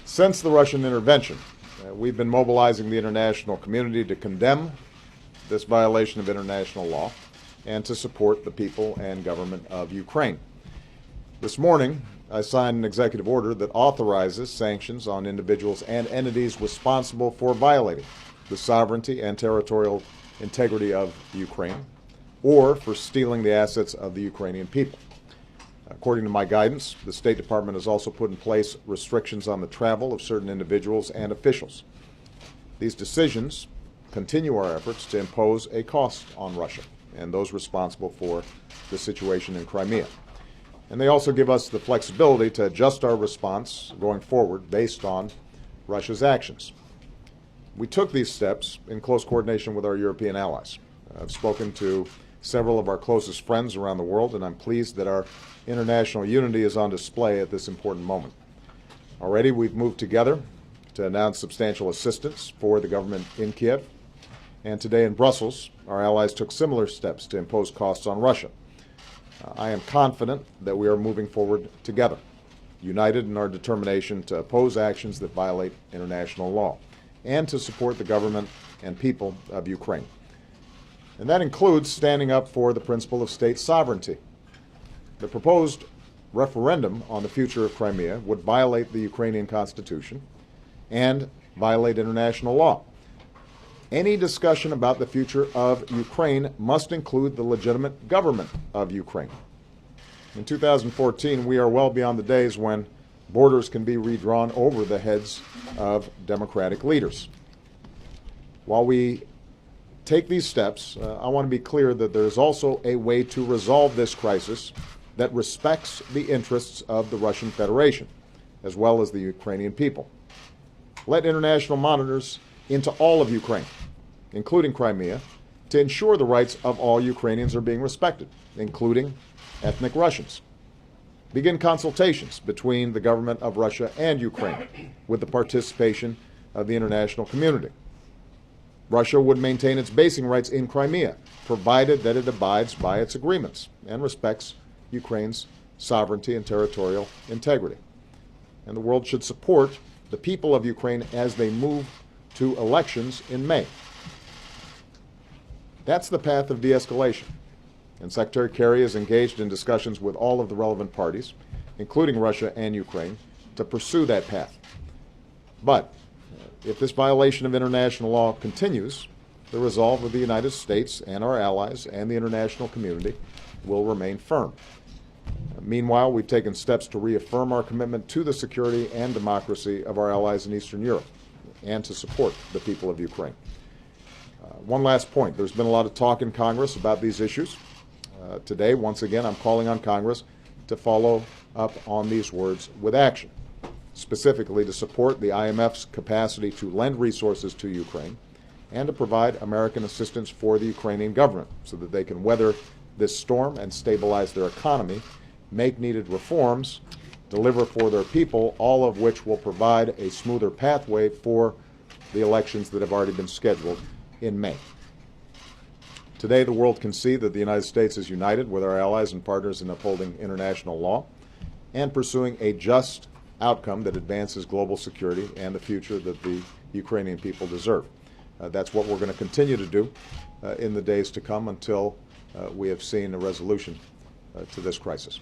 Since the Russian intervention, we've been mobilizing the international community to condemn this violation of international law and to support the people and government of Ukraine. This morning, I signed an executive order that authorizes sanctions on individuals and entities responsible for violating the sovereignty and territorial integrity of Ukraine or for stealing the assets of the Ukrainian people. According to my guidance, the State Department has also put in place restrictions on the travel of certain individuals and officials. These decisions continue our efforts to impose a cost on Russia and those responsible for the situation in Crimea. And they also give us the flexibility to adjust our response going forward based on Russia's actions. We took these steps in close coordination with our European allies. I've spoken to several of our closest friends around the world, and I'm pleased that our international unity is on display at this important moment. Already we've moved together to announce substantial assistance for the government in Kiev, and today in Brussels, our allies took similar steps to impose costs on Russia. I am confident that we are moving forward together, united in our determination to oppose actions that violate international law and to support the government and people of Ukraine. And that includes standing up for the principle of state sovereignty. The proposed referendum on the future of Crimea would violate the Ukrainian Constitution and violate international law. Any discussion about the future of Ukraine must include the legitimate government of Ukraine. In 2014, we are well beyond the days when borders can be redrawn over the heads of democratic leaders. While we take these steps, I want to be clear that there is also a way to resolve this crisis that respects the interests of the Russian Federation, as well as the Ukrainian people. Let international monitors into all of Ukraine, including Crimea, to ensure the rights of all Ukrainians are being respected, including ethnic Russians. Begin consultations between the government of Russia and Ukraine with the participation of the international community. Russia would maintain its basing rights in Crimea, provided that it abides by its agreements and respects Ukraine's sovereignty and territorial integrity. And the world should support the people of Ukraine as they move to elections in May. That's the path of de-escalation. And Secretary Kerry is engaged in discussions with all of the relevant parties, including Russia and Ukraine, to pursue that path. But if this violation of international law continues, the resolve of the United States and our allies and the international community will remain firm. Meanwhile, we've taken steps to reaffirm our commitment to the security and democracy of our allies in Eastern Europe and to support the people of Ukraine. One last point. There's been a lot of talk in Congress about these issues. Today, once again, I'm calling on Congress to follow up on these words with action, specifically to support the IMF's capacity to lend resources to Ukraine and to provide American assistance for the Ukrainian government so that they can weather this storm and stabilize their economy, make needed reforms, deliver for their people, all of which will provide a smoother pathway for the elections that have already been scheduled in May. Today, the world can see that the United States is united with our allies and partners in upholding international law and pursuing a just outcome that advances global security and the future that the Ukrainian people deserve. That's what we're going to continue to do in the days to come until we have seen a resolution to this crisis.